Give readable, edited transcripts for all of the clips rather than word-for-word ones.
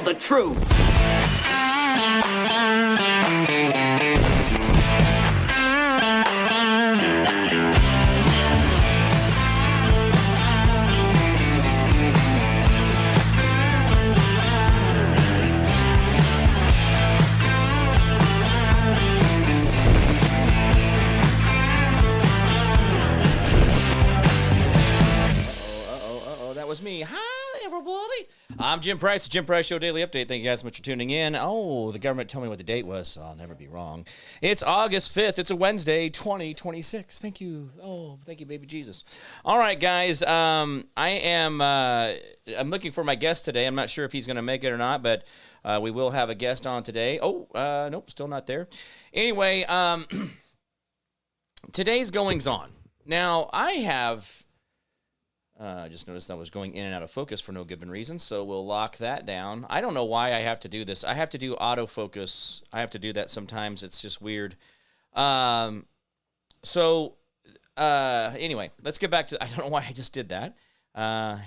the truth. That was me. Hi, everybody. I'm Jim Price, the Jim Price Show Daily Update. Thank you guys so much for tuning in. Oh, the government told me what the date was, so I'll never be wrong. It's August 5th. It's a Wednesday, 2026. Thank you. Oh, thank you, baby Jesus. All right, guys. I'm looking for my guest today. I'm not sure if he's going to make it or not, but we will have a guest on today. Oh, nope, still not there. Anyway, today's goings on. Now, I have... I just noticed I was going in and out of focus for no given reason, so we'll lock that down. I don't know why I have to do this. I have to do autofocus. I have to do that sometimes. It's just weird. Anyway, let's get back to... I don't know why I just did that. All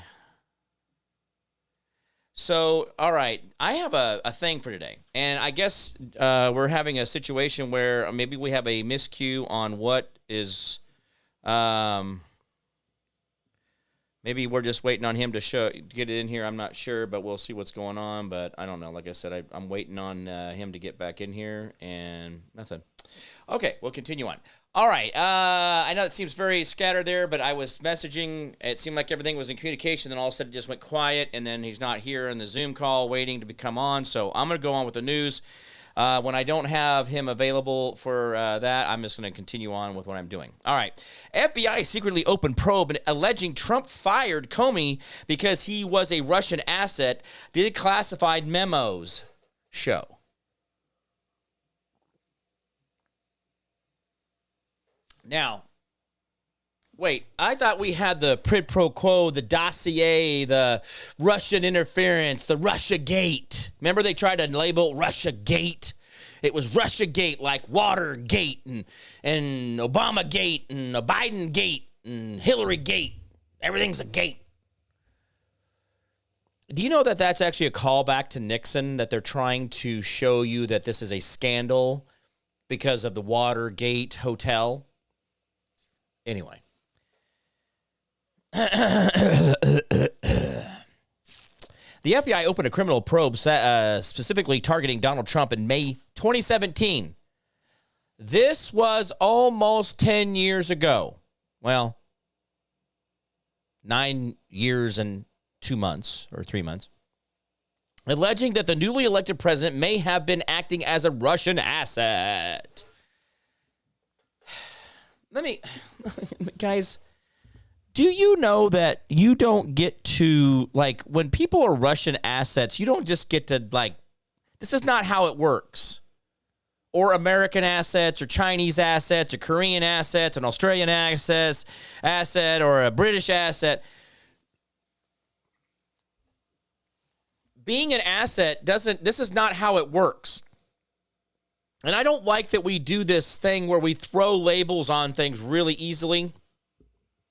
right. I have a thing for today, and I guess we're having a situation where maybe we have a miscue on what is... Maybe we're just waiting on him to get it in here. I'm not sure, but we'll see what's going on. But I don't know. Like I said, I'm waiting on him to get back in here, and nothing. Okay, we'll continue on. All right. I know it seems very scattered there, but I was messaging. It seemed like everything was in communication. Then all of a sudden it just went quiet, and then he's not here in the Zoom call waiting to come on. So I'm going to go on with the news. When I don't have him available for that, I'm just going to continue on with what I'm doing. All right. FBI secretly opened probe alleging Trump fired Comey because he was a Russian asset. Did classified memos show? Now, wait, I thought we had the quid pro quo, the dossier, the Russian interference, the Russia Gate. Remember they tried to label Russia Gate? It was Russia Gate, like Watergate and Obama Gate and a Biden Gate and Hillary Gate. Everything's a gate. Do you know that that's actually a callback to Nixon, that they're trying to show you that this is a scandal because of the Watergate Hotel? Anyway. The FBI opened a criminal probe specifically targeting Donald Trump in May 2017. This was almost 10 years ago. Well, 9 years and 2 months or 3 months. Alleging that the newly elected president may have been acting as a Russian asset. Guys... Do you know that you don't get to, like, when people are Russian assets, you don't just get to, like, this is not how it works. Or American assets, or Chinese assets, or Korean assets, an Australian asset, or a British asset. Being an asset this is not how it works. And I don't like that we do this thing where we throw labels on things really easily.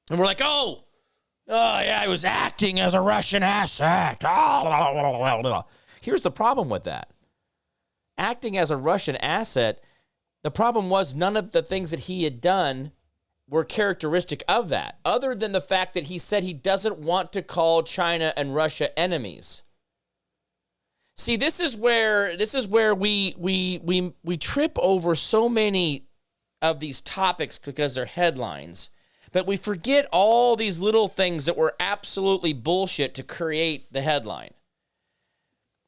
And we're like, oh, yeah, I was acting as a Russian asset. Here's the problem with that. Acting as a Russian asset, the problem was none of the things that he had done were characteristic of that, other than the fact that he said he doesn't want to call China and Russia enemies. See, this is where we trip over so many of these topics because they're headlines. But we forget all these little things that were absolutely bullshit to create the headline.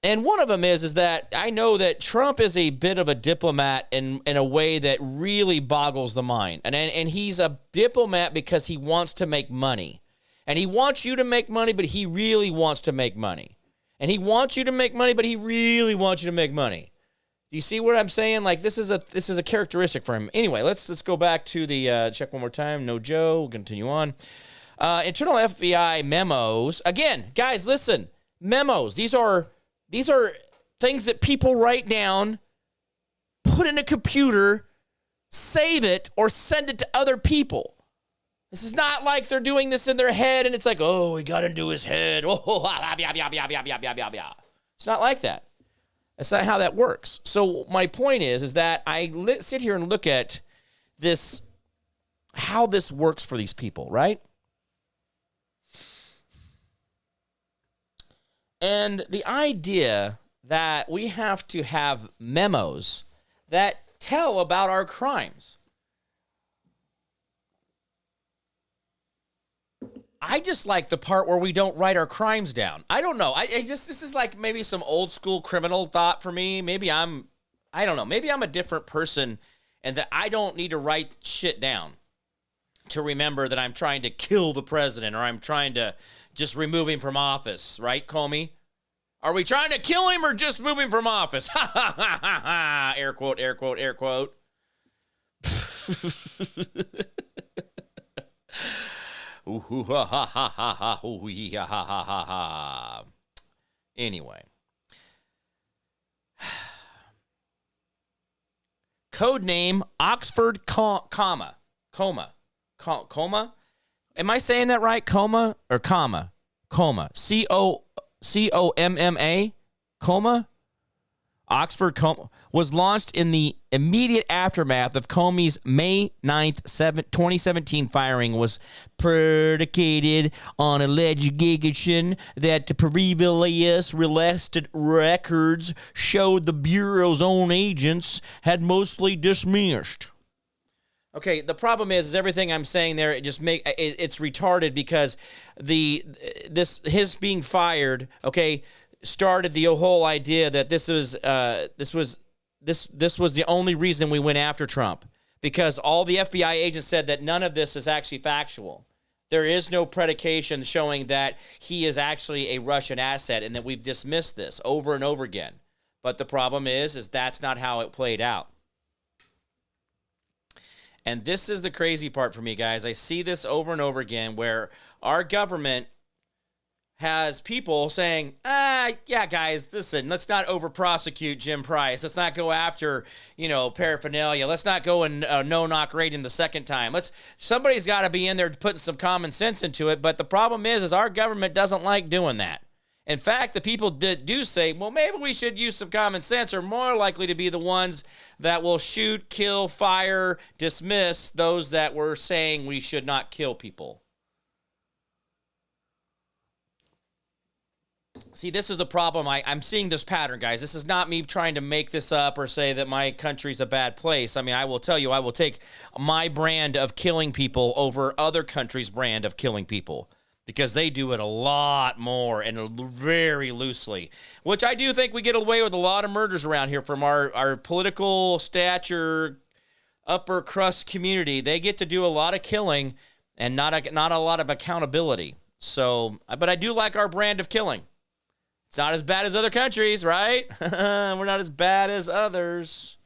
And one of them is that I know that Trump is a bit of a diplomat in a way that really boggles the mind. And he's a diplomat because he wants to make money. And he wants you to make money, but he really wants to make money. And he wants you to make money, but he really wants you to make money. Do you see what I'm saying? Like, this is a characteristic for him. Anyway, let's go back to the check one more time. No Joe. We'll continue on. Internal FBI memos. Again, guys, listen. Memos. These are things that people write down, put in a computer, save it, or send it to other people. This is not like they're doing this in their head and it's like, oh, we got into his head. Oh, blah, blah, blah, blah, blah, blah, blah, blah. It's not like that. That's not how that works. So my point is that I sit here and look at this, how this works for these people, right? And the idea that we have to have memos that tell about our crimes. I just like the part where we don't write our crimes down. I don't know. This is like maybe some old school criminal thought for me. I don't know. Maybe I'm a different person and that I don't need to write shit down to remember that I'm trying to kill the president or I'm trying to just remove him from office, right, Comey? Are we trying to kill him or just move him from office? Ha, ha, ha, ha, ha. Air quote, air quote, air quote. Ooh, ha, ha, ha, ha, ha, ooh, ha, ha, ha, ha, ha. Anyway. Code name Oxford Coma. Am I saying that right? Coma or comma? Coma. C-O-M-M-A? Coma? Oxford Coma was launched in the immediate aftermath of Comey's May 9th, 2017 firing, was predicated on alleged allegation that the previous arrested records showed the Bureau's own agents had mostly dismissed. Okay, the problem is everything I'm saying there, it's retarded because his being fired, okay, started the whole idea that this was the only reason we went after Trump, because all the FBI agents said that none of this is actually factual. There is no predication showing that he is actually a Russian asset and that we've dismissed this over and over again. But the problem is that's not how it played out. And this is the crazy part for me, guys. I see this over and over again where our government has people saying, yeah, guys, listen, let's not over-prosecute Jim Price. Let's not go after, paraphernalia. Let's not go and no-knock raiding the second time. Somebody's got to be in there putting some common sense into it. But the problem is our government doesn't like doing that. In fact, the people that do say, well, maybe we should use some common sense are more likely to be the ones that will shoot, kill, fire, dismiss those that were saying we should not kill people. See, this is the problem. I'm seeing this pattern, guys. This is not me trying to make this up or say that my country's a bad place. I mean, I will tell you, I will take my brand of killing people over other countries' brand of killing people, because they do it a lot more and very loosely, which I do think we get away with a lot of murders around here from our political stature, upper crust community. They get to do a lot of killing and not a lot of accountability. So, but I do like our brand of killing. It's not as bad as other countries, right? We're not as bad as others.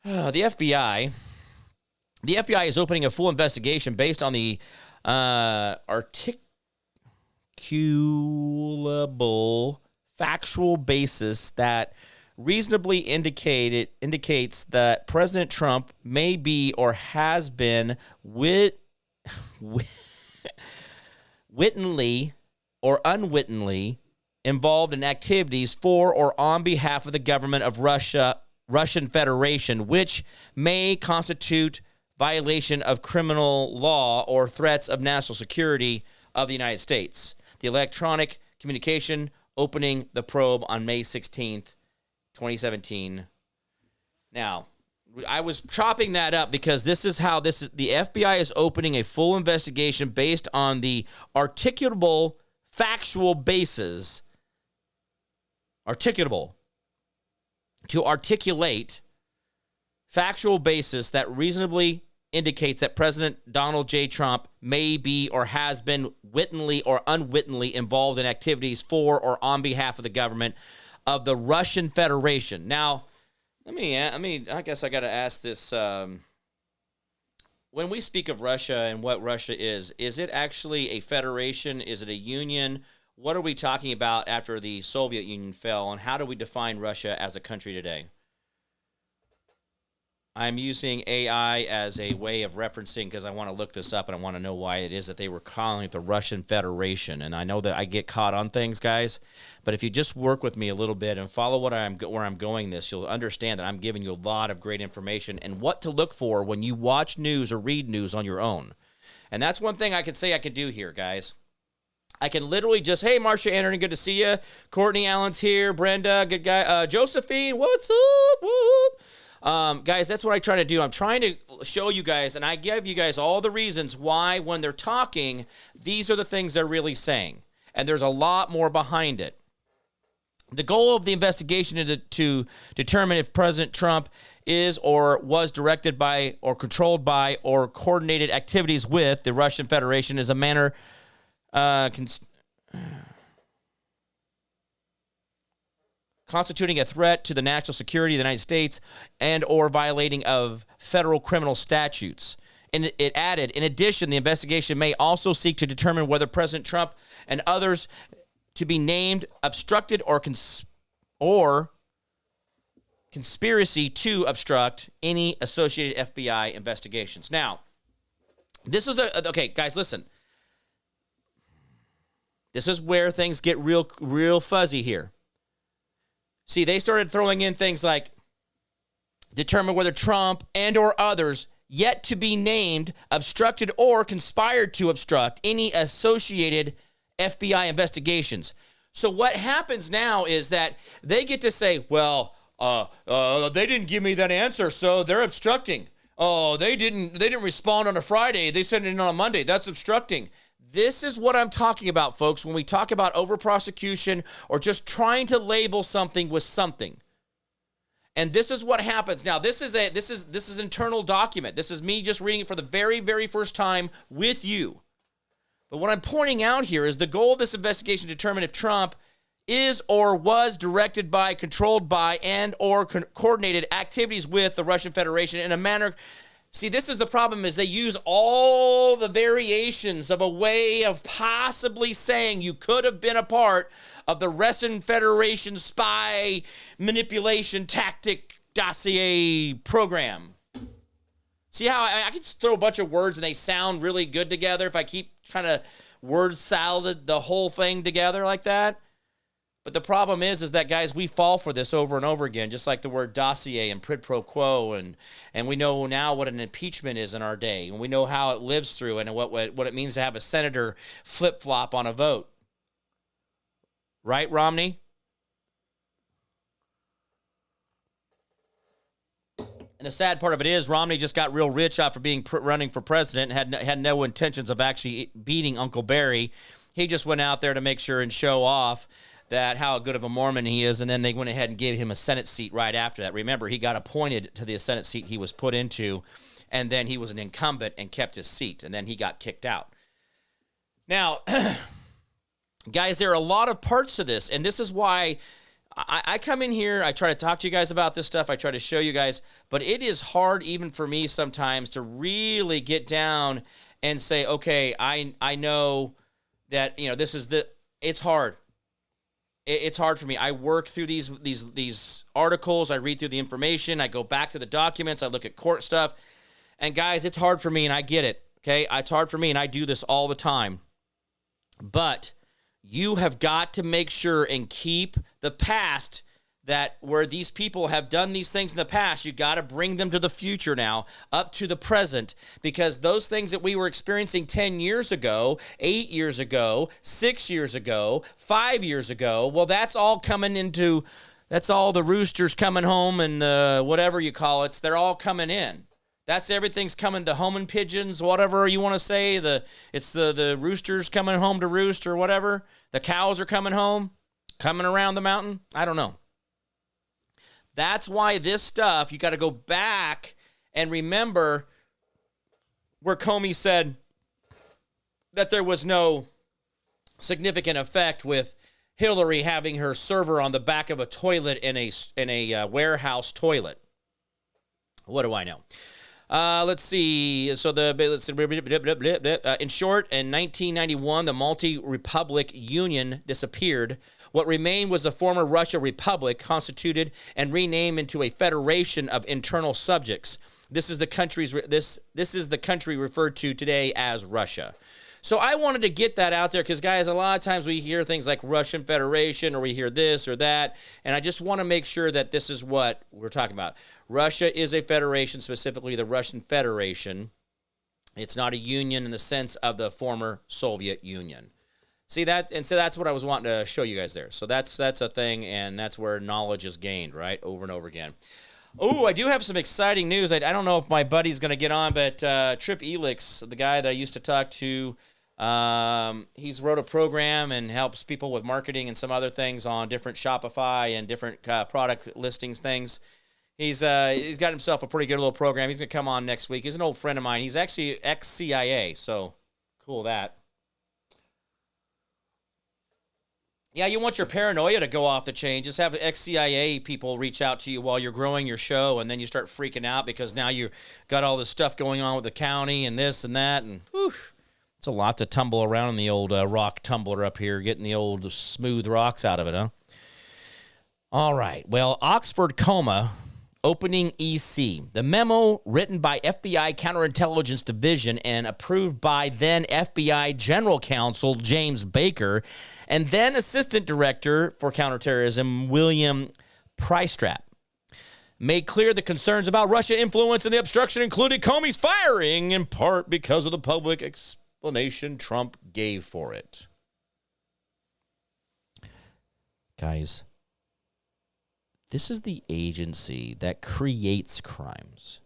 The FBI is opening a full investigation based on the articulable factual basis that reasonably indicates that President Trump may be or has been wittingly or unwittingly involved in activities for or on behalf of the government of Russian Federation, which may constitute violation of criminal law or threats of national security of the United States. The electronic communication opening the probe on May 16th, 2017. Now, I was chopping that up because the FBI is opening a full investigation based on the articulable factual basis, to articulate factual basis that reasonably indicates that President Donald J. Trump may be or has been wittingly or unwittingly involved in activities for or on behalf of the government of the Russian Federation. Now, I guess I got to ask this. When we speak of Russia and what Russia is it actually a federation? Is it a union? What are we talking about after the Soviet Union fell, and how do we define Russia as a country today? I'm using AI as a way of referencing because I want to look this up and I want to know why it is that they were calling it the Russian Federation. And I know that I get caught on things, guys, but if you just work with me a little bit and follow where I'm going this, you'll understand that I'm giving you a lot of great information and what to look for when you watch news or read news on your own. And that's one thing I can say I can do here, guys. I can literally just, hey, Marsha Anderson, good to see you. Courtney Allen's here. Brenda, good guy. Josephine, what's up? What? Guys, that's what I try to do. I'm trying to show you guys, and I give you guys all the reasons why when they're talking, these are the things they're really saying. And there's a lot more behind it. The goal of the investigation is to determine if President Trump is or was directed by or controlled by or coordinated activities with the Russian Federation is a manner constituting a threat to the national security of the United States and or violating of federal criminal statutes. And it added, in addition, the investigation may also seek to determine whether President Trump and others to be named obstructed or conspiracy to obstruct any associated FBI investigations. Now, this is okay, guys, listen. This is where things get real fuzzy here. See, they started throwing in things like determine whether Trump and or others yet to be named obstructed or conspired to obstruct any associated FBI investigations. So what happens now is that they get to say, well, they didn't give me that answer, so they're obstructing. Oh, they didn't respond on a Friday. They sent it in on a Monday. That's obstructing. This is what I'm talking about, folks, when we talk about over-prosecution or just trying to label something with something. And this is what happens. Now, this is an internal document. This is me just reading it for the very, very first time with you. But what I'm pointing out here is the goal of this investigation to determine if Trump is or was directed by, controlled by, and or coordinated activities with the Russian Federation in a manner. See, this is the problem, is they use all the variations of a way of possibly saying you could have been a part of the Russian Federation spy manipulation tactic dossier program. See how I can just throw a bunch of words and they sound really good together if I keep kind of word salad the whole thing together like that? But the problem is that, guys, we fall for this over and over again, just like the word dossier and quid pro quo, and we know now what an impeachment is in our day, and we know how it lives through and what it means to have a senator flip-flop on a vote. Right, Romney? And the sad part of it is Romney just got real rich off of running for president and had no intentions of actually beating Uncle Barry. He just went out there to make sure and show off that how good of a Mormon he is, and then they went ahead and gave him a Senate seat right after that. Remember, he got appointed to the Senate seat he was put into, and then he was an incumbent and kept his seat, and then he got kicked out. Now, guys, there are a lot of parts to this, and this is why I come in here, I try to talk to you guys about this stuff, I try to show you guys, but it is hard even for me sometimes to really get down and say, okay, I know that, it's hard. It's hard for me. I work through these articles. I read through the information. I go back to the documents. I look at court stuff. And guys, it's hard for me, and I get it, okay? It's hard for me, and I do this all the time. But you have got to make sure and keep the past, that where these people have done these things in the past, you got to bring them to the future now, up to the present, because those things that we were experiencing 10 years ago, 8 years ago, 6 years ago, 5 years ago, well, that's all the roosters coming home and whatever you call it, they're all coming in. Everything's coming, the homing pigeons, whatever you want to say, it's the roosters coming home to roost or whatever. The cows are coming home, coming around the mountain. I don't know. That's why this stuff, you got to go back and remember where Comey said that there was no significant effect with Hillary having her server on the back of a toilet in a warehouse toilet. What do I know? Let's see. So in short, in 1991, the multi-republic union disappeared What remained was a former Russia republic constituted and renamed into a federation of internal subjects. This is the country referred to today as Russia. So I wanted to get that out there because, guys, a lot of times we hear things like Russian Federation or we hear this or that, and I just want to make sure that this is what we're talking about. Russia is a federation, specifically the Russian Federation. It's not a union in the sense of the former Soviet Union. See that? And so that's what I was wanting to show you guys there. So that's a thing, and that's where knowledge is gained, right, over and over again. Oh, I do have some exciting news. I don't know if my buddy's going to get on, but Trip Elix, the guy that I used to talk to, he's wrote a program and helps people with marketing and some other things on different Shopify and different product listings things. He's got himself a pretty good little program. He's going to come on next week. He's an old friend of mine. He's actually ex-CIA, so cool that. Yeah, you want your paranoia to go off the chain. Just have ex-CIA people reach out to you while you're growing your show, and then you start freaking out because now you got all this stuff going on with the county and this and that, and whew, it's a lot to tumble around in the old rock tumbler up here, getting the old smooth rocks out of it, huh? All right. Well, Oxford Coma opening EC. The memo written by FBI Counterintelligence Division and approved by then FBI General Counsel James Baker and then Assistant Director for Counterterrorism William Prystrap made clear the concerns about Russia influence in the obstruction included Comey's firing in part because of the public explanation Trump gave for it. Guys, this is the agency that creates crimes,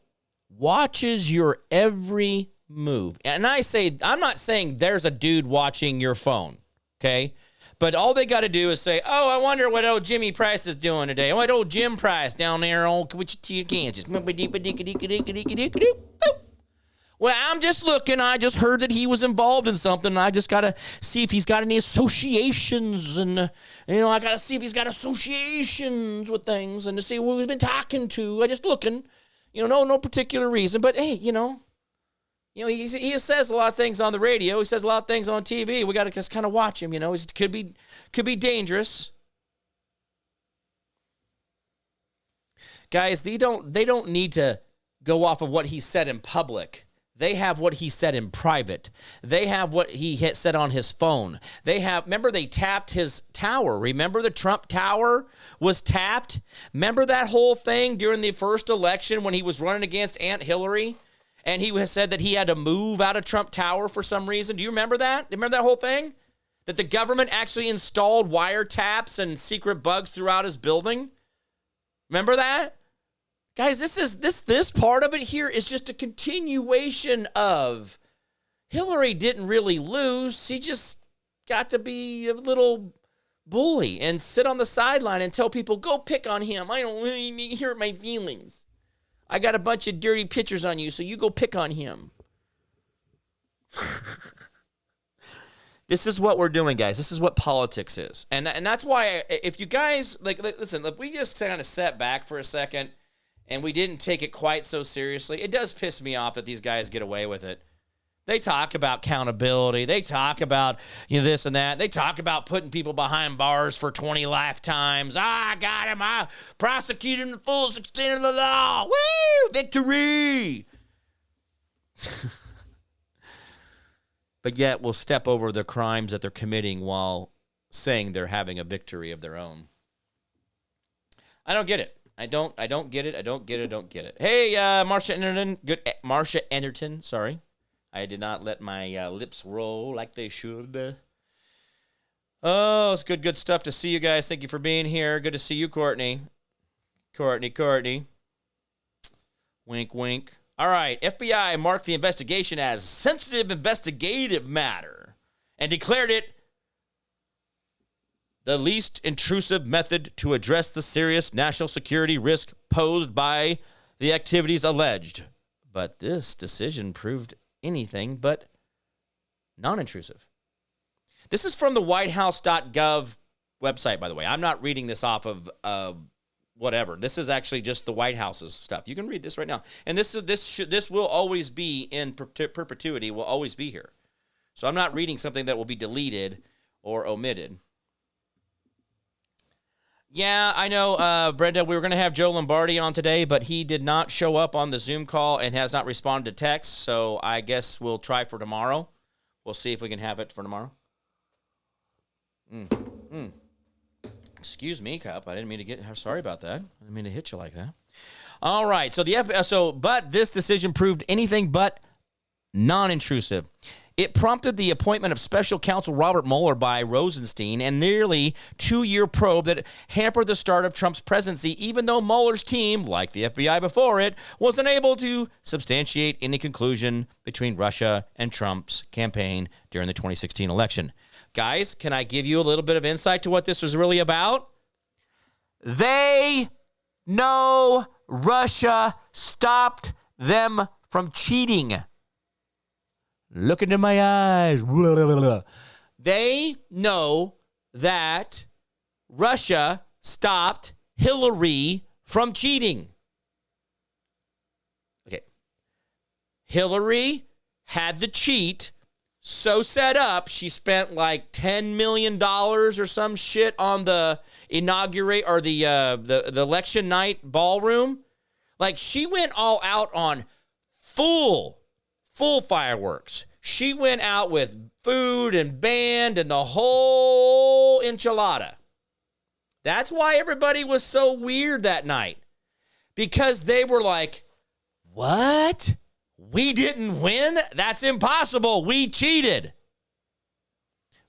watches your every move. And I'm not saying there's a dude watching your phone, okay? But all they got to do is say, oh, I wonder what old Jimmy Price is doing today. What old Jim Price down there in old Wichita, Kansas. Well, I'm just looking. I just heard that he was involved in something. I just got to see if he's got any associations. And, I got to see if he's got associations with things and to see who he's been talking to. I just looking. No particular reason. But, hey, he says a lot of things on the radio. He says a lot of things on TV. We got to just kind of watch him. He could be dangerous. Guys, they don't need to go off of what he said in public. They have what he said in private. They have what he said on his phone. Remember they tapped his tower. Remember the Trump Tower was tapped? Remember that whole thing during the first election when he was running against Aunt Hillary? And he said that he had to move out of Trump Tower for some reason. Do you remember that? Remember that whole thing? That the government actually installed wiretaps and secret bugs throughout his building? Remember that? Guys, this part of it here is just a continuation of Hillary didn't really lose. She just got to be a little bully and sit on the sideline and tell people, go pick on him. I don't really hurt my feelings. I got a bunch of dirty pictures on you, so you go pick on him. This is what we're doing, guys. This is what politics is. And that's why if you guys, listen, if we just kind of set back for a second and we didn't take it quite so seriously, it does piss me off that these guys get away with it. They talk about accountability. They talk about this and that. They talk about putting people behind bars for 20 lifetimes. I got him. I prosecuted him to the fullest extent of the law. Woo! Victory! But yet we'll step over the crimes that they're committing while saying they're having a victory of their own. I don't get it. I don't get it. I don't get it. Hey, Marsha Enderton. Good. Marsha Enderton, sorry. I did not let my lips roll like they should. Oh, it's good stuff to see you guys. Thank you for being here. Good to see you, Courtney. Courtney. Wink, wink. All right, FBI marked the investigation as sensitive investigative matter and declared it the least intrusive method to address the serious national security risk posed by the activities alleged. But this decision proved anything but non-intrusive. This is from the whitehouse.gov website, by the way. I'm not reading this off of whatever. This is actually just the White House's stuff. You can read this right now. And this will always be in perpetuity, will always be here. So I'm not reading something that will be deleted or omitted. Yeah, I know, Brenda, we were going to have Joe Lombardi on today, but he did not show up on the Zoom call and has not responded to text, so I guess we'll try for tomorrow. We'll see if we can have it for tomorrow. Excuse me, Cup. I didn't mean to sorry about that. I didn't mean to hit you like that. All right, but this decision proved anything but non-intrusive. It prompted the appointment of special counsel Robert Mueller by Rosenstein and nearly 2-year probe that hampered the start of Trump's presidency, even though Mueller's team, like the FBI before it, was unable to substantiate any conclusion between Russia and Trump's campaign during the 2016 election. Guys, can I give you a little bit of insight to what this was really about? They know Russia stopped them from cheating. Look into my eyes. They know that Russia stopped Hillary from cheating. Okay. Hillary had the cheat so set up, she spent like $10 million or some shit on the the election night ballroom. Like, she went all out on full fireworks. She went out with food and band and the whole enchilada. That's why everybody was so weird that night. Because they were like, what? We didn't win? That's impossible. We cheated.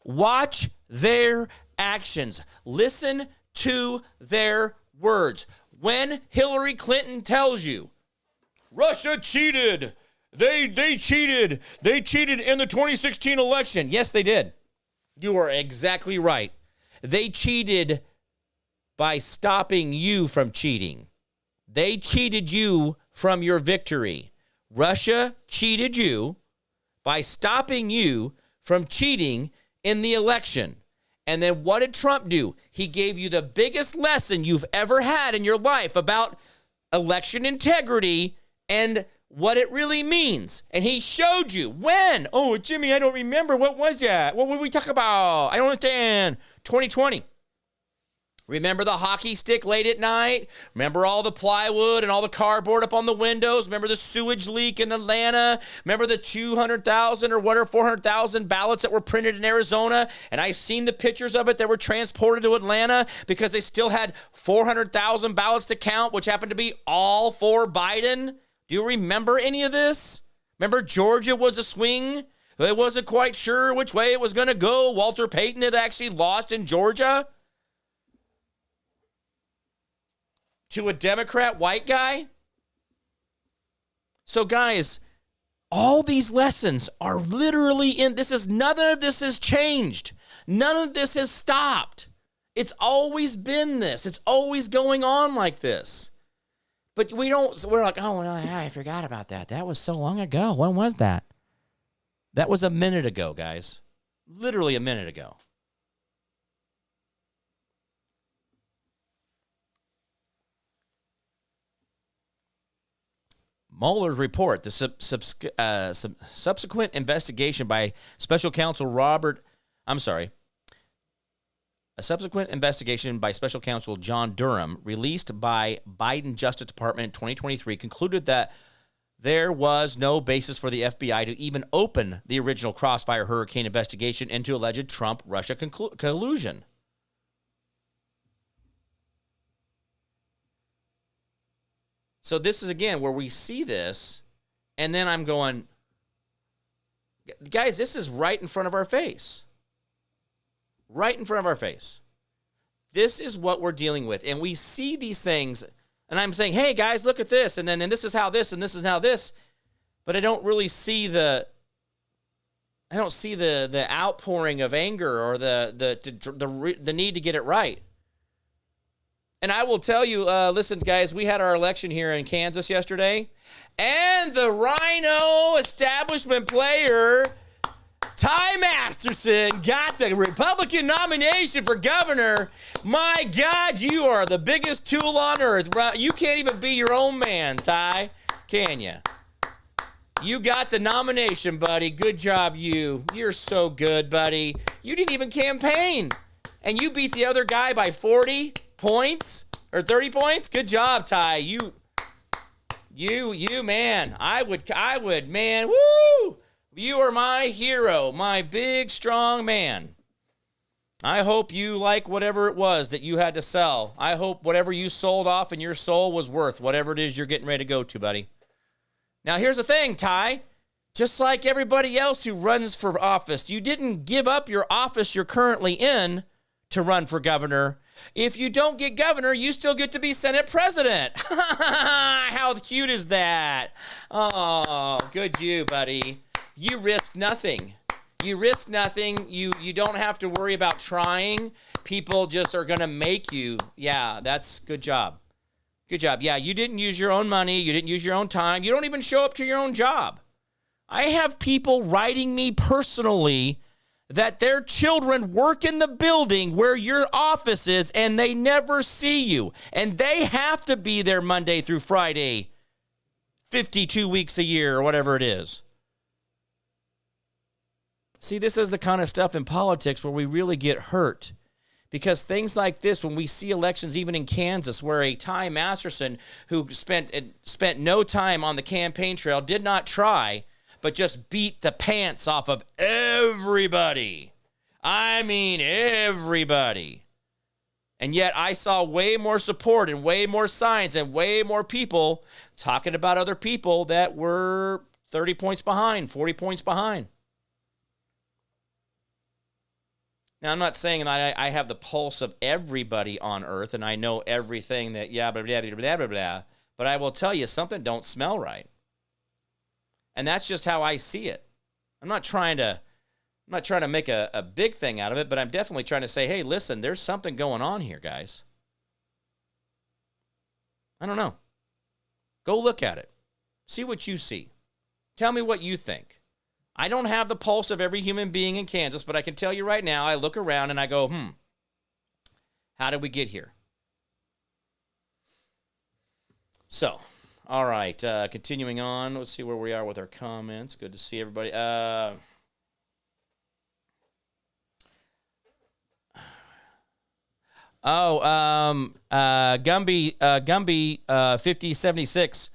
Watch their actions. Listen to their words. When Hillary Clinton tells you, Russia cheated. They cheated. They cheated in the 2016 election. Yes, they did. You are exactly right. They cheated by stopping you from cheating. They cheated you from your victory. Russia cheated you by stopping you from cheating in the election. And then what did Trump do? He gave you the biggest lesson you've ever had in your life about election integrity and what it really means. And he showed you when. Oh, Jimmy, I don't remember. What was that? What would we talk about? I don't understand. 2020. Remember the hockey stick late at night? Remember all the plywood and all the cardboard up on the windows? Remember the sewage leak in Atlanta? Remember the 200,000 or whatever, 400,000 ballots that were printed in Arizona? And I seen the pictures of it that were transported to Atlanta because they still had 400,000 ballots to count, which happened to be all for Biden. Do you remember any of this? Remember Georgia was a swing? It wasn't quite sure which way it was going to go. Walter Payton had actually lost in Georgia to a Democrat white guy. So guys, all these lessons are literally none of this has changed. None of this has stopped. It's always been this. It's always going on like this. But we're like, oh, no, I forgot about that. That was so long ago. When was that? That was a minute ago, guys. Literally a minute ago. Mueller's report, the subsequent investigation by special counsel a subsequent investigation by special counsel John Durham, released by Biden Justice Department in 2023, concluded that there was no basis for the FBI to even open the original Crossfire hurricane investigation into alleged Trump-Russia collusion. So this is, again, where we see this, and then I'm going, guys, this is right in front of our face. Right in front of our face. This is what we're dealing with. And we see these things, and I'm saying, hey, guys, look at this, and this is how this, and this is how this. But I don't really see the outpouring of anger or the need to get it right. And I will tell you, listen, guys, we had our election here in Kansas yesterday, and the Rhino establishment player, Ty Masterson, got the Republican nomination for governor. My God, you are the biggest tool on earth. You can't even be your own man, Ty, can you? You got the nomination, buddy. Good job, you. You're so good, buddy. You didn't even campaign, and you beat the other guy by 40. points or 30 points. Good job, Ty. You, man. I would, man. Woo! You are my hero, my big, strong man. I hope you like whatever it was that you had to sell. I hope whatever you sold off in your soul was worth whatever it is you're getting ready to go to, buddy. Now, here's the thing, Ty. Just like everybody else who runs for office, you didn't give up your office you're currently in to run for governor. If you don't get governor, you still get to be Senate president. How cute is that? Oh, good you, buddy. You risk nothing. You risk nothing. You don't have to worry about trying. People just are going to make you. Yeah, that's good job. Good job. Yeah, you didn't use your own money. You didn't use your own time. You don't even show up to your own job. I have people writing me personally that their children work in the building where your office is and they never see you. And they have to be there Monday through Friday, 52 weeks a year or whatever it is. See, this is the kind of stuff in politics where we really get hurt. Because things like this, when we see elections, even in Kansas, where a Ty Masterson, who spent no time on the campaign trail, did not try, but just beat the pants off of everybody. I mean, everybody. And yet I saw way more support and way more signs and way more people talking about other people that were 30 points behind, 40 points behind. Now, I'm not saying that I have the pulse of everybody on earth and I know everything that, blah, blah, blah, blah, blah, blah, but I will tell you something don't smell right. And that's just how I see it. I'm not trying to make a big thing out of it, but I'm definitely trying to say, hey, listen, there's something going on here, guys. I don't know. Go look at it. See what you see. Tell me what you think. I don't have the pulse of every human being in Kansas, but I can tell you right now, I look around and I go, how did we get here? So, all right, continuing on. Let's see where we are with our comments. Good to see everybody. Gumby 5076.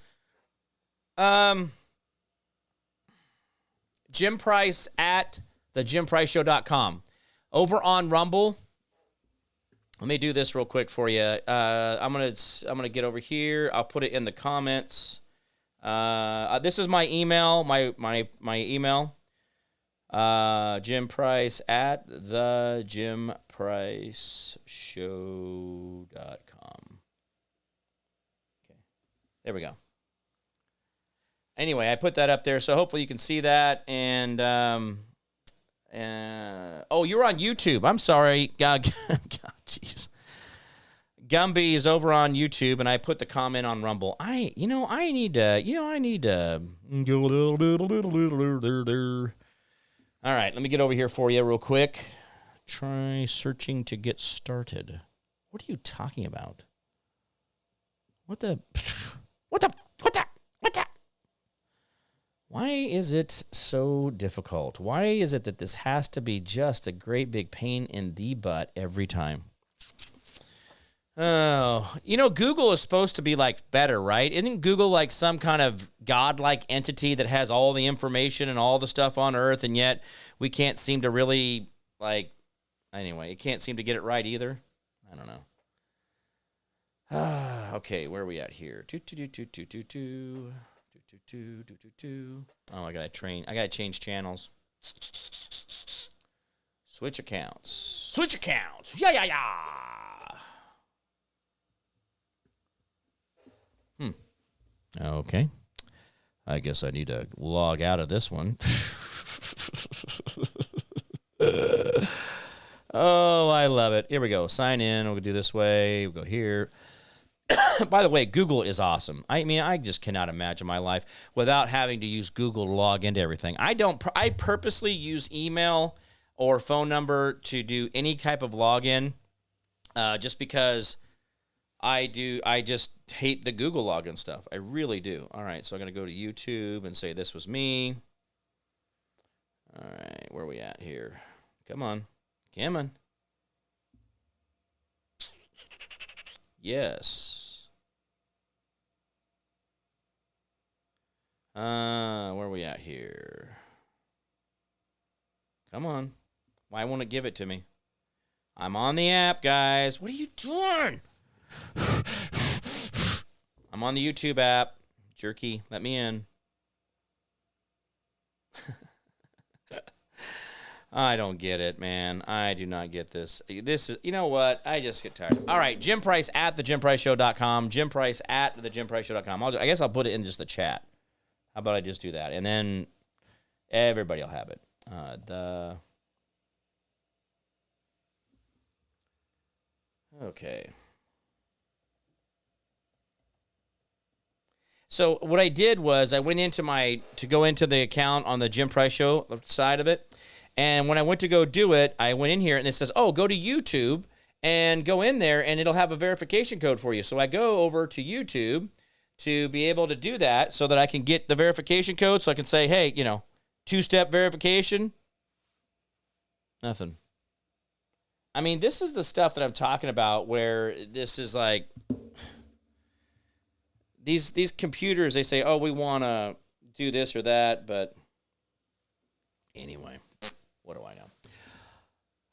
Jim Price at thejimpriceshow.com. Over on Rumble, let me do this real quick for you. I'm gonna get over here. I'll put it in the comments. This is my email. My email. Jim Price at thejimpriceshow.com. Okay, there we go. Anyway, I put that up there, so hopefully you can see that. And you're on YouTube. I'm sorry. God, jeez. Gumby is over on YouTube, and I put the comment on Rumble. I need to. All right, let me get over here for you real quick. Try searching to get started. What are you talking about? What the? Why is it so difficult? Why is it that this has to be just a great big pain in the butt every time? Oh, Google is supposed to be like better, right? Isn't Google like some kind of godlike entity that has all the information and all the stuff on Earth, and yet we can't seem to really anyway, it can't seem to get it right either. I don't know. Okay, where are we at here? Oh, I gotta change channels. Switch accounts. Yeah. Okay. I guess I need to log out of this one. Oh, I love it. Here we go. Sign in. We'll do this way. We'll go here. By the way, Google is awesome. I mean, I just cannot imagine my life without having to use Google to log into everything. I purposely use email or phone number to do any type of login, just because I just hate the Google login stuff. I really do. All right, so I'm going to go to YouTube and say this was me. All right, where are we at here? Come on. Yes. Where are we at here? Come on. Why won't it give it to me? I'm on the app, guys. What are you doing? I'm on the YouTube app. Jerky, let me in. I don't get it, man. I do not get this. This is, you know what? I just get tired. All right, Jim Price at thejimpriceshow.com. Jim Price at thejimpriceshow.com. I guess I'll put it in just the chat. How about I just do that? And then everybody will have it. Okay. So what I did was I went into to go into the account on the Jim Price Show side of it. And when I went to go do it, I went in here and it says, oh, go to YouTube and go in there and it'll have a verification code for you. So I go over to YouTube to be able to do that so that I can get the verification code so I can say, hey, two-step verification. Nothing. I mean, this is the stuff that I'm talking about where this is like these computers, they say, oh, we want to do this or that, but anyway, what do I know?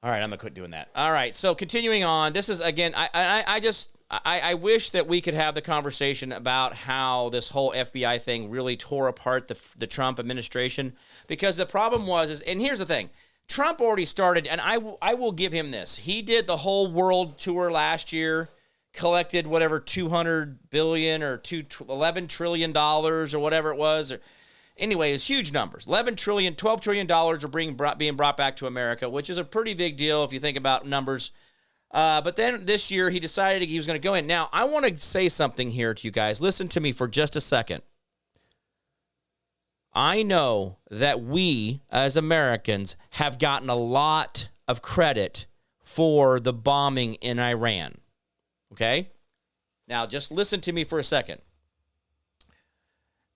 All right, I'm going to quit doing that. All right, so continuing on, this is, again, I wish that we could have the conversation about how this whole FBI thing really tore apart the Trump administration, because the problem was, and here's the thing, Trump already started, and I will give him this. He did the whole world tour last year, collected whatever $200 billion or $11 trillion or whatever it was. Anyway, it's huge numbers. $11 trillion, $12 trillion are being brought back to America, which is a pretty big deal if you think about numbers. But then this year, he decided he was going to go in. Now, I want to say something here to you guys. Listen to me for just a second. I know that we, as Americans, have gotten a lot of credit for the bombing in Iran. Okay? Now, just listen to me for a second.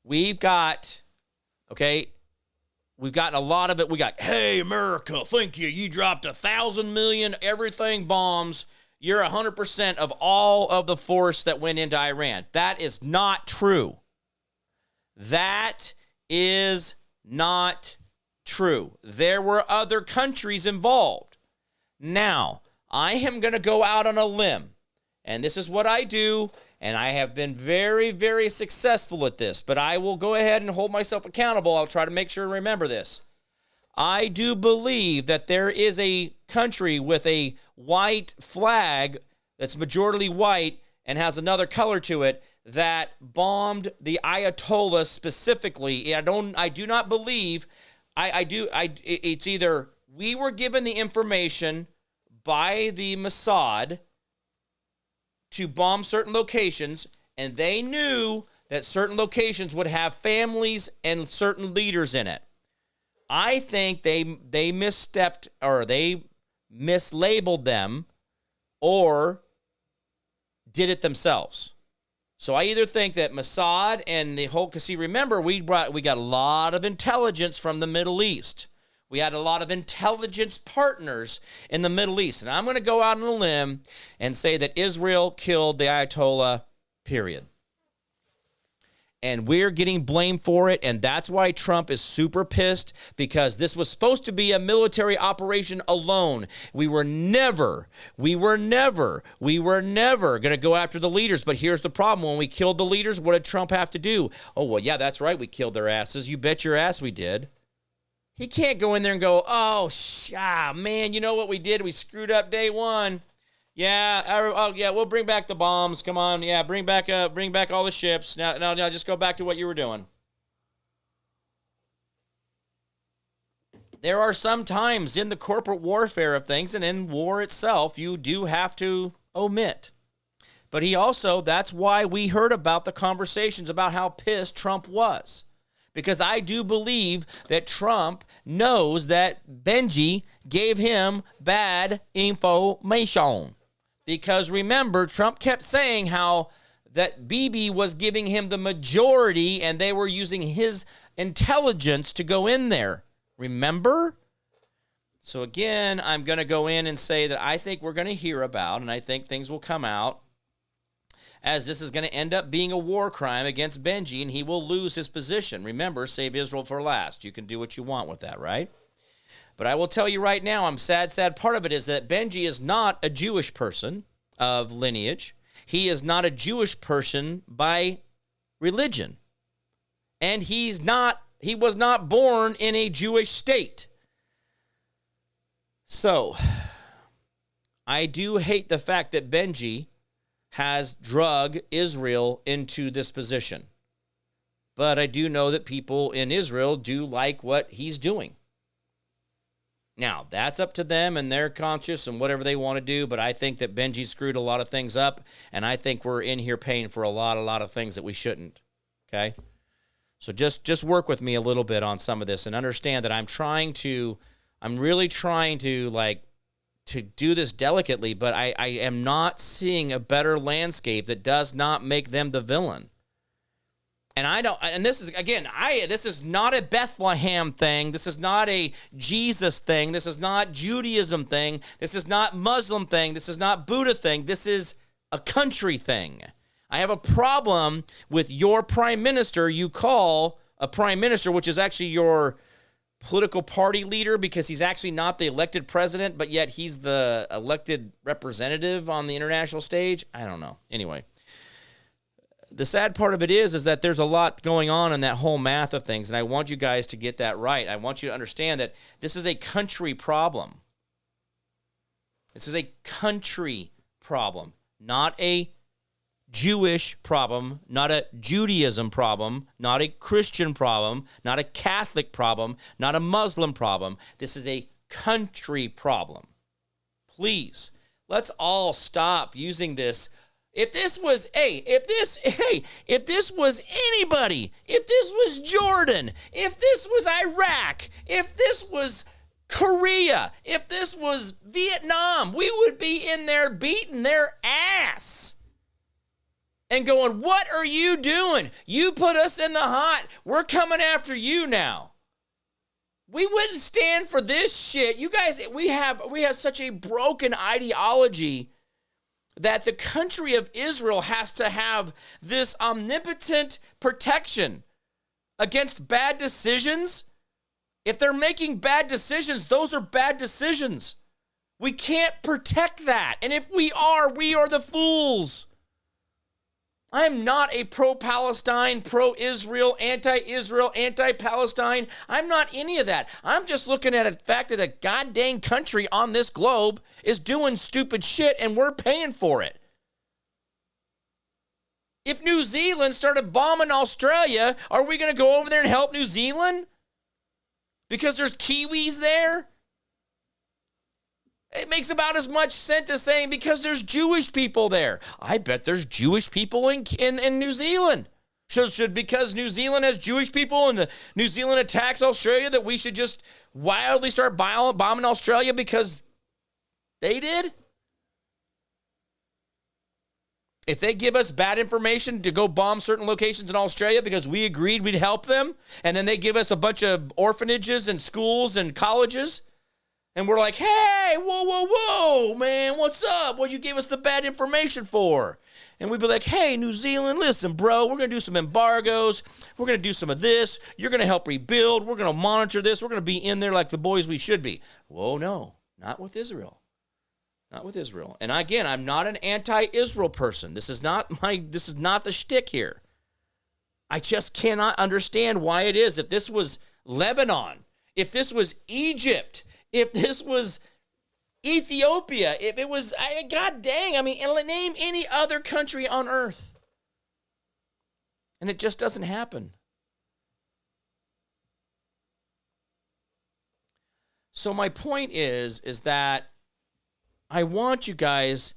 We've gotten a lot of it. We got, hey, America, thank you. You dropped 1,000 million, everything bombs. You're 100% of all of the force that went into Iran. That is not true. That is not true. There were other countries involved. Now, I am going to go out on a limb, and this is what I do, and I have been very, very successful at this, but I will go ahead and hold myself accountable. I'll try to make sure and remember this. I do believe that there is a country with a white flag that's majority white and has another color to it that bombed the Ayatollah specifically. I do not believe, it's either we were given the information by the Mossad to bomb certain locations, and they knew that certain locations would have families and certain leaders in it. I think they misstepped, or they mislabeled them, or did it themselves. So I either think that Mossad and the whole, because see, remember, we got a lot of intelligence from the Middle East. We had a lot of intelligence partners in the Middle East. And I'm going to go out on a limb and say that Israel killed the Ayatollah, period. And we're getting blamed for it, and that's why Trump is super pissed, because this was supposed to be a military operation alone. We were never going to go after the leaders. But here's the problem. When we killed the leaders, what did Trump have to do? Oh, well, yeah, that's right. We killed their asses. You bet your ass we did. He can't go in there and go, man, you know what we did? We screwed up day one. Yeah, we'll bring back the bombs. Come on, yeah, bring back all the ships. Now, just go back to what you were doing. There are some times in the corporate warfare of things and in war itself, you do have to omit. But that's why we heard about the conversations about how pissed Trump was. Because I do believe that Trump knows that Benji gave him bad information. Because remember, Trump kept saying how that Bibi was giving him the majority and they were using his intelligence to go in there. Remember? So again, I'm going to go in and say that I think we're going to hear about, and I think things will come out, as this is going to end up being a war crime against Benji, and he will lose his position. Remember, save Israel for last. You can do what you want with that, right? But I will tell you right now, I'm sad part of it is that Benji is not a Jewish person of lineage. He is not a Jewish person by religion. And he was not born in a Jewish state. So, I do hate the fact that Benji has drug Israel into this position. But I do know that people in Israel do like what he's doing. Now, that's up to them and their conscience and whatever they want to do, but I think that Benji screwed a lot of things up, and I think we're in here paying for a lot of things that we shouldn't, okay? So just work with me a little bit on some of this and understand that I'm really trying to do this delicately, but I am not seeing a better landscape that does not make them the villain. And this is not a Bethlehem thing. This is not a Jesus thing. This is not Judaism thing. This is not Muslim thing. This is not Buddha thing. This is a country thing. I have a problem with your prime minister you call a prime minister, which is actually your political party leader because he's actually not the elected president, but yet he's the elected representative on the international stage. I don't know. Anyway. The sad part of it is that there's a lot going on in that whole math of things, and I want you guys to get that right. I want you to understand that this is a country problem. This is a country problem, not a Jewish problem, not a Judaism problem, not a Christian problem, not a Catholic problem, not a Muslim problem. This is a country problem. Please, let's all stop using this. If this was anybody, if this was Jordan, if this was Iraq, if this was Korea, if this was Vietnam, we would be in there beating their ass and going, what are you doing? You put us in the hot. We're coming after you now. We wouldn't stand for this shit. You guys, we have such a broken ideology that the country of Israel has to have this omnipotent protection against bad decisions. If they're making bad decisions, those are bad decisions. We can't protect that. And if we are the fools. I'm not a pro-Palestine, pro-Israel, anti-Palestine. I'm not any of that. I'm just looking at the fact that a goddamn country on this globe is doing stupid shit and we're paying for it. If New Zealand started bombing Australia, are we going to go over there and help New Zealand? Because there's Kiwis there? It makes about as much sense as saying because there's Jewish people there. I bet there's Jewish people in New Zealand. Should because New Zealand has Jewish people and New Zealand attacks Australia that we should just wildly start bombing Australia because they did? If they give us bad information to go bomb certain locations in Australia because we agreed we'd help them, and then they give us a bunch of orphanages and schools and colleges, and we're like, hey, whoa, man, what's up? What you gave us the bad information for? And we'd be like, hey, New Zealand, listen, bro, we're going to do some embargoes. We're going to do some of this. You're going to help rebuild. We're going to monitor this. We're going to be in there like the boys we should be. Whoa, no, not with Israel. Not with Israel. And again, I'm not an anti-Israel person. This is not the shtick here. I just cannot understand why it is. If this was Lebanon, if this was Egypt, if this was Ethiopia, if it was, God dang, I mean, name any other country on earth. And it just doesn't happen. So my point is that I want you guys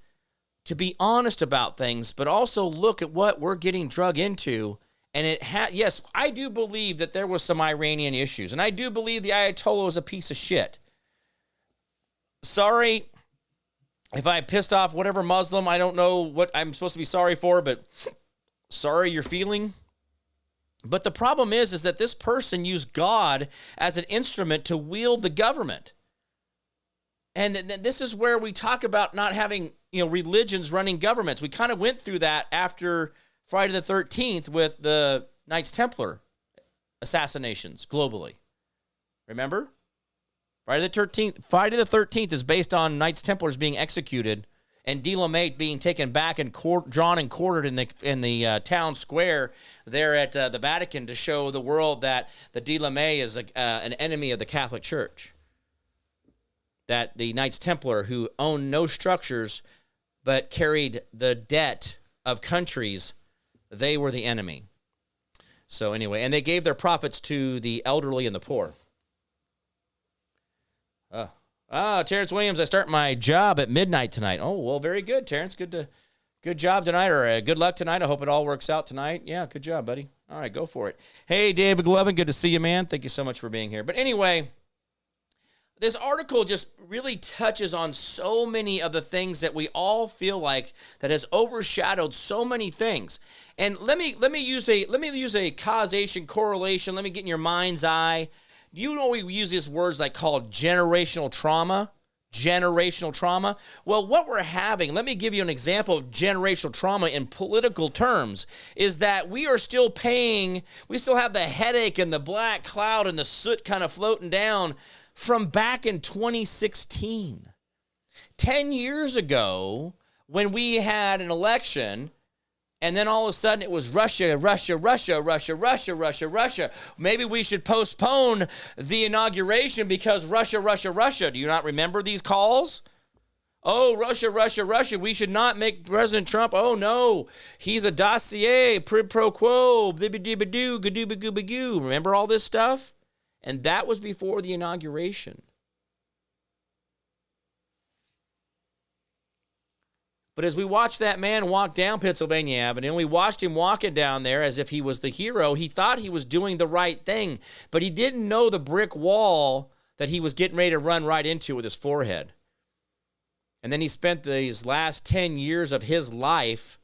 to be honest about things, but also look at what we're getting drug into. And yes, I do believe that there was some Iranian issues, and I do believe the Ayatollah is a piece of shit. Sorry if I pissed off whatever Muslim. I don't know what I'm supposed to be sorry for, but sorry you're feeling. But the problem is that this person used God as an instrument to wield the government. And this is where we talk about not having religions running governments. We kind of went through that after Friday the 13th with the Knights Templar assassinations globally. Remember? Friday the 13th is based on Knights Templars being executed and De La Mate being taken back and drawn and quartered in the town square there at the Vatican to show the world that the De La Mate is an enemy of the Catholic Church. That the Knights Templar, who owned no structures but carried the debt of countries, they were the enemy. So anyway, and they gave their profits to the elderly and the poor. Terrence Williams, I start my job at midnight tonight. Oh, well, very good, Terrence. Good job tonight, or good luck tonight. I hope it all works out tonight. Yeah, good job, buddy. All right, go for it. Hey, David Glovin, good to see you, man. Thank you so much for being here. But anyway, this article just really touches on so many of the things that we all feel like that has overshadowed so many things. And let me use a causation correlation. Let me get in your mind's eye. You know, we use these words like called generational trauma. Generational trauma. Well, what we're having, let me give you an example of generational trauma in political terms, is that we still have the headache and the black cloud and the soot kind of floating down from back in 2016. 10 years ago, when we had an election, and then all of a sudden it was Russia. Maybe we should postpone the inauguration because Russia. Do you not remember these calls? Oh, Russia. We should not make President Trump. Oh, no. He's a dossier, quid pro quo, blibby-dibby-doo, gadooba-gooba-goo. Remember all this stuff? And that was before the inauguration. But as we watched that man walk down Pennsylvania Avenue, we watched him walking down there as if he was the hero. He thought he was doing the right thing, but he didn't know the brick wall that he was getting ready to run right into with his forehead. And then he spent these last 10 years of his life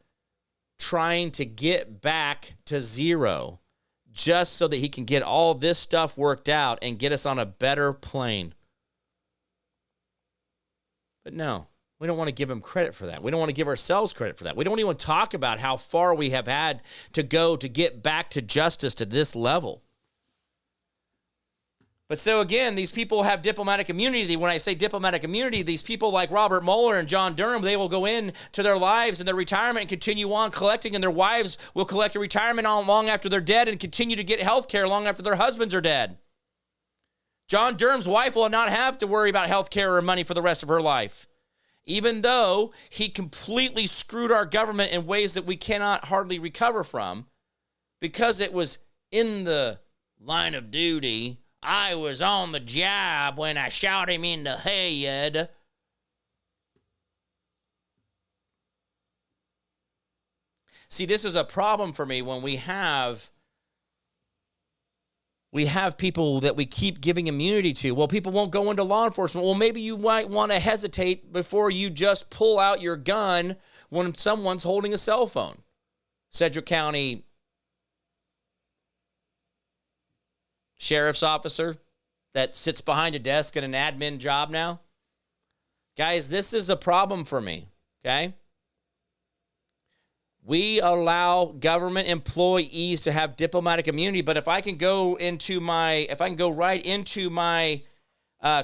trying to get back to zero just so that he can get all this stuff worked out and get us on a better plane. But no. We don't want to give him credit for that. We don't want to give ourselves credit for that. We don't even talk about how far we have had to go to get back to justice to this level. But so again, these people have diplomatic immunity. When I say diplomatic immunity, these people like Robert Mueller and John Durham, they will go in to their lives and their retirement and continue on collecting, and their wives will collect a retirement long after they're dead and continue to get health care long after their husbands are dead. John Durham's wife will not have to worry about health care or money for the rest of her life, even though he completely screwed our government in ways that we cannot hardly recover from because it was in the line of duty. I was on the job when I shot him in the head. See, this is a problem for me when we have people that we keep giving immunity to. Well, people won't go into law enforcement. Well, maybe you might want to hesitate before you just pull out your gun when someone's holding a cell phone. Sedgwick County sheriff's officer that sits behind a desk in an admin job now. Guys, this is a problem for me, okay? We allow government employees to have diplomatic immunity, but if I can go right into my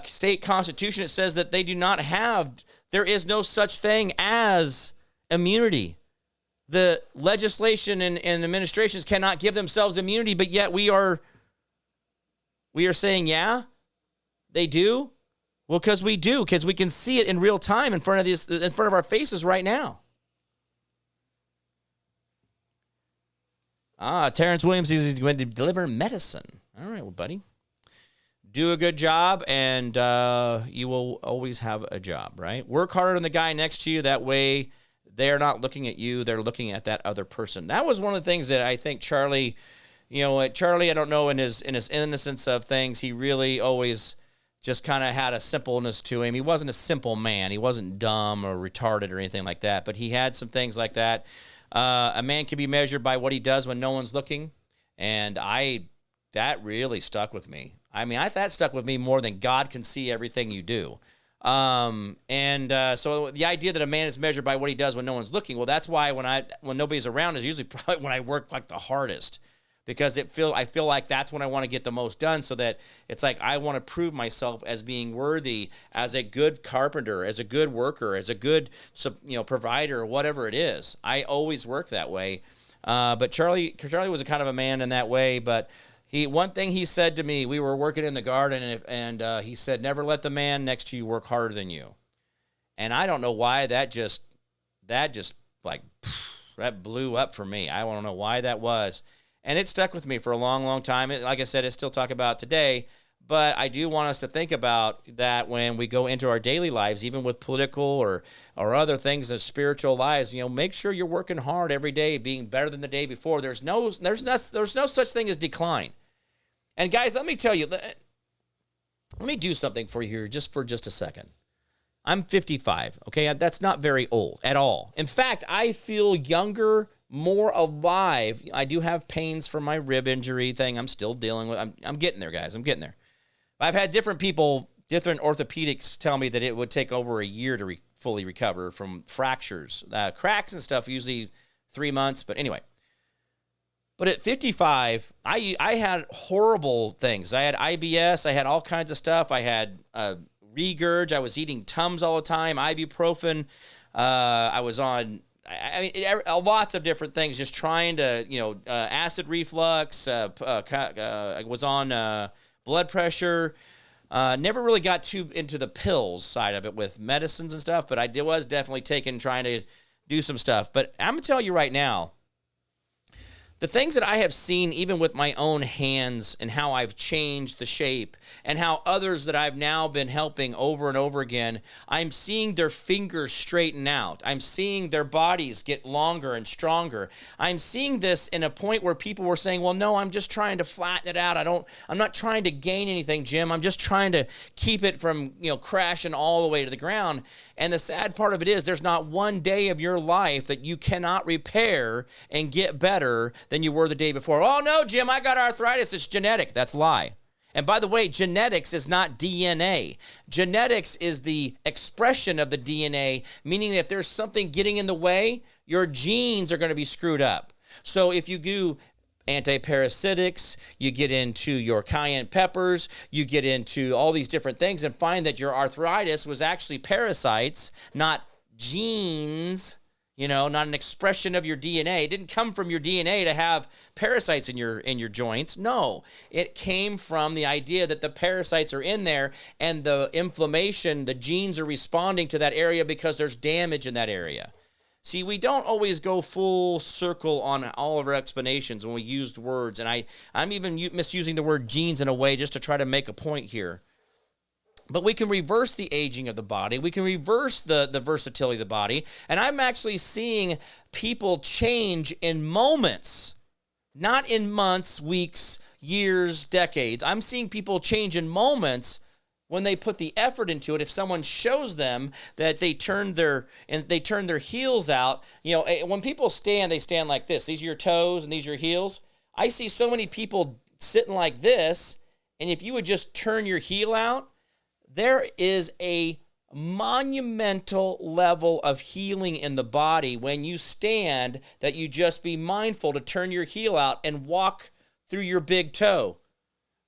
state constitution, it says that they do not have, there is no such thing as immunity. The legislation and administrations cannot give themselves immunity, but yet we are saying, yeah, they do. Well, because we do, because we can see it in real time in front of our faces right now. Terrence Williams, he's going to deliver medicine. All right, well, buddy. Do a good job, and you will always have a job, right? Work harder than the guy next to you. That way, they're not looking at you. They're looking at that other person. That was one of the things that I think Charlie, I don't know, in his innocence of things, he really always just kind of had a simpleness to him. He wasn't a simple man. He wasn't dumb or retarded or anything like that, but he had some things like that. A man can be measured by what he does when no one's looking, and that really stuck with me. I mean, that stuck with me more than God can see everything you do. So the idea that a man is measured by what he does when no one's looking, well, that's why when nobody's around is usually probably when I work like the hardest, because I feel like that's when I want to get the most done, so that it's like I want to prove myself as being worthy, as a good carpenter, as a good worker, as a good provider, or whatever it is. I always work that way. But Charlie was a kind of a man in that way, but one thing he said to me, we were working in the garden, and he said, never let the man next to you work harder than you. And I don't know why that blew up for me. I don't know why that was. And it stuck with me for a long, long time. Like I said, it's still talk about today, but I do want us to think about that when we go into our daily lives, even with political or other things in spiritual lives. Make sure you're working hard every day, being better than the day before. There's no such thing as decline. And guys, let me tell you, let me do something for you here for just a second. I'm 55, okay? That's not very old at all. In fact, I feel younger, more alive. I do have pains from my rib injury thing I'm still dealing with. I'm getting there, guys. I'm getting there. I've had different orthopedics tell me that it would take over a year to fully recover from fractures. Cracks and stuff, usually 3 months, but anyway. But at 55, I had horrible things. I had IBS. I had all kinds of stuff. I had regurg. I was eating Tums all the time, ibuprofen. I was on, lots of different things, just trying to, acid reflux. I was on blood pressure. Never really got too into the pills side of it with medicines and stuff, but I was definitely trying to do some stuff. But I'm going to tell you right now, the things that I have seen, even with my own hands, and how I've changed the shape, and how others that I've now been helping over and over again, I'm seeing their fingers straighten out. I'm seeing their bodies get longer and stronger. I'm seeing this in a point where people were saying, well, no, I'm just trying to flatten it out. I'm not trying to gain anything, Jim. I'm just trying to keep it from, crashing all the way to the ground. And the sad part of it is there's not one day of your life that you cannot repair and get better than you were the day before. Oh, no, Jim, I got arthritis. It's genetic. That's a lie. And by the way, genetics is not DNA. Genetics is the expression of the DNA, meaning that if there's something getting in the way, your genes are going to be screwed up. So if you do antiparasitics, you get into your cayenne peppers, you get into all these different things and find that your arthritis was actually parasites, not genes, not an expression of your DNA. It didn't come from your DNA to have parasites in your joints. No, it came from the idea that the parasites are in there and the inflammation, the genes are responding to that area because there's damage in that area. See, we don't always go full circle on all of our explanations when we use words, and I'm even misusing the word genes in a way just to try to make a point here. But we can reverse the aging of the body. We can reverse the versatility of the body, and I'm actually seeing people change in moments, not in months, weeks, years, decades. I'm seeing people change in moments when they put the effort into it. If someone shows them that they turn their heels out, when people stand, they stand like this. These are your toes and these are your heels. I see so many people sitting like this, and if you would just turn your heel out, there is a monumental level of healing in the body when you stand, that you just be mindful to turn your heel out and walk through your big toe.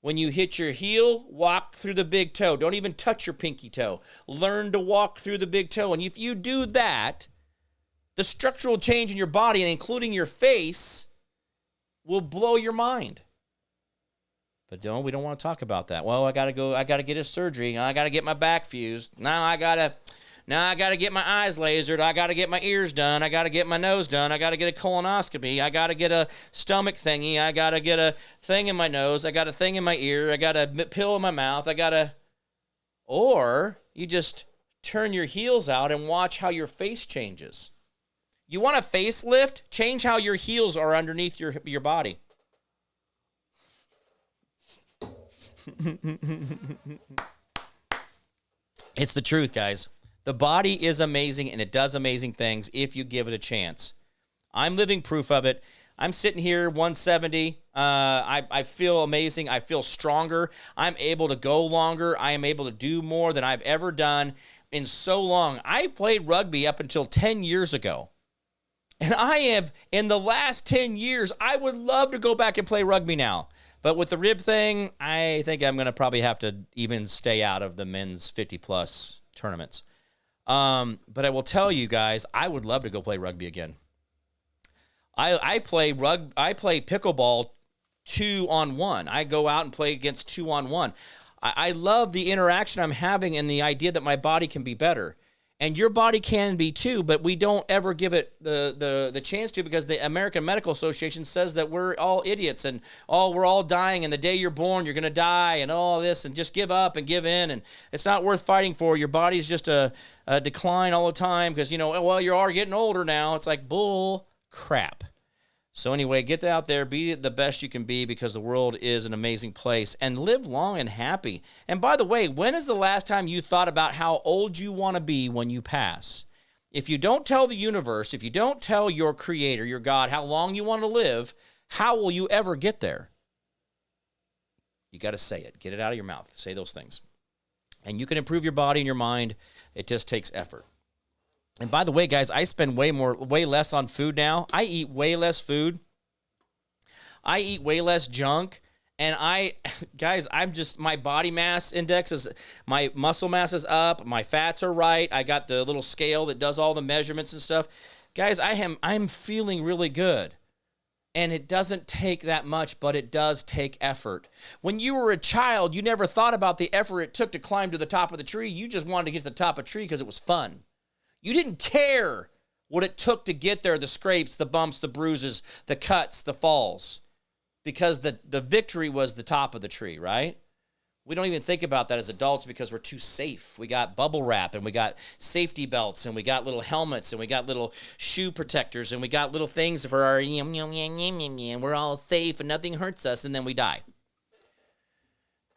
When you hit your heel, walk through the big toe. Don't even touch your pinky toe. Learn to walk through the big toe. And if you do that, the structural change in your body, and including your face, will blow your mind. But we don't want to talk about that. Well, I got to get a surgery. I got to get my back fused. Now I got to get my eyes lasered. I got to get my ears done. I got to get my nose done. I got to get a colonoscopy. I got to get a stomach thingy. I got to get a thing in my nose. I got a thing in my ear. I got a pill in my mouth. Or you just turn your heels out and watch how your face changes. You want a facelift? Change how your heels are underneath your body. It's the truth, guys. The body is amazing, and it does amazing things if you give it a chance. I'm living proof of it. I'm sitting here 170. I feel amazing. I feel stronger. I'm able to go longer. I am able to do more than I've ever done in so long. I played rugby up until 10 years ago. And I have, in the last 10 years, I would love to go back and play rugby now. But with the rib thing, I think I'm going to probably have to even stay out of the men's 50-plus tournaments. But I will tell you guys, I would love to go play rugby again. I play pickleball 2-on-1. I go out and play against 2-on-1. I love the interaction I'm having and the idea that my body can be better. And your body can be too, but we don't ever give it the chance to, because the American Medical Association says that we're all idiots and we're all dying, and the day you're born, you're going to die, and all this, and just give up and give in, and it's not worth fighting for. Your body's just a decline all the time because, well, you are getting older now. It's like bull crap. So anyway, get out there, be the best you can be, because the world is an amazing place, and live long and happy. And by the way, when is the last time you thought about how old you want to be when you pass? If you don't tell the universe, if you don't tell your creator, your God, how long you want to live, how will you ever get there? You got to say it. Get it out of your mouth. Say those things. And you can improve your body and your mind. It just takes effort. And by the way, guys, I spend way less on food now. I eat way less food. I eat way less junk. And my body mass index my muscle mass is up. My fats are right. I got the little scale that does all the measurements and stuff. Guys, I'm feeling really good. And it doesn't take that much, but it does take effort. When you were a child, you never thought about the effort it took to climb to the top of the tree. You just wanted to get to the top of the tree because it was fun. You didn't care what it took to get there, the scrapes, the bumps, the bruises, the cuts, the falls, because the victory was the top of the tree, right? We don't even think about that as adults because we're too safe. We got bubble wrap, and we got safety belts, and we got little helmets, and we got little shoe protectors, and we got little things for our and we're all safe and nothing hurts us, and then we die.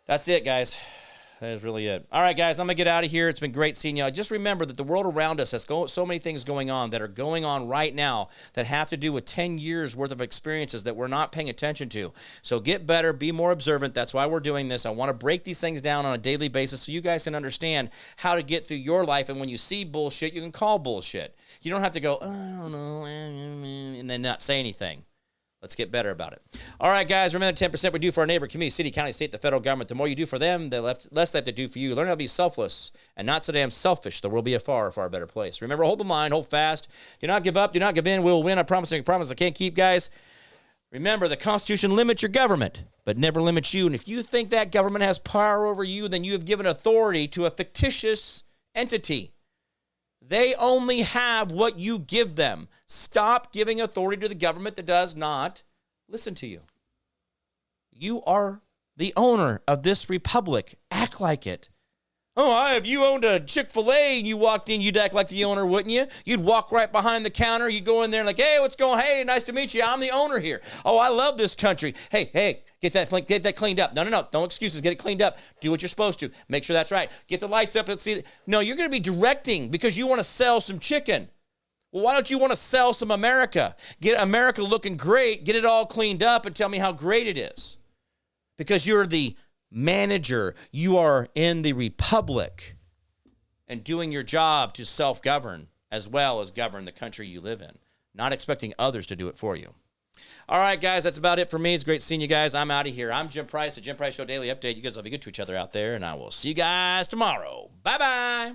That's it, guys. That is really it. All right, guys, I'm going to get out of here. It's been great seeing you. Just remember that the world around us has so many things going on that are going on right now that have to do with 10 years worth of experiences that we're not paying attention to. So get better, be more observant. That's why we're doing this. I want to break these things down on a daily basis so you guys can understand how to get through your life. And when you see bullshit, you can call bullshit. You don't have to go, oh, I don't know, and then not say anything. Let's get better about it. All right, guys, remember the 10% we do for our neighbor, community, city, county, state, the federal government. The more you do for them, the less they have to do for you. Learn how to be selfless and not so damn selfish. The world will be a far, far better place. Remember, hold the line, hold fast. Do not give up. Do not give in. We will win. I promise. I promise. I can't keep, guys. Remember, the Constitution limits your government, but never limits you. And if you think that government has power over you, then you have given authority to a fictitious entity. They only have what you give them. Stop giving authority to the government that does not listen to you. You are the owner of this republic. Act like it. Oh, if you owned a Chick-fil-A and you walked in, you'd act like the owner, wouldn't you? You'd walk right behind the counter. You'd go in there and like, hey, what's going on? Hey, nice to meet you. I'm the owner here. Oh, I love this country. Hey, get that cleaned up. No, no excuses. Get it cleaned up. Do what you're supposed to. Make sure that's right. Get the lights up and see. No, you're going to be directing because you want to sell some chicken. Well, why don't you want to sell some America? Get America looking great. Get it all cleaned up and tell me how great it is. Because you're the manager. You are in the republic and doing your job to self-govern as well as govern the country you live in, not expecting others to do it for you. All right, guys, that's about it for me. It's great seeing you guys. I'm out of here. I'm Jim Price, the Jim Price Show Daily Update. You guys will be good to each other out there, and I will see you guys tomorrow. Bye-bye.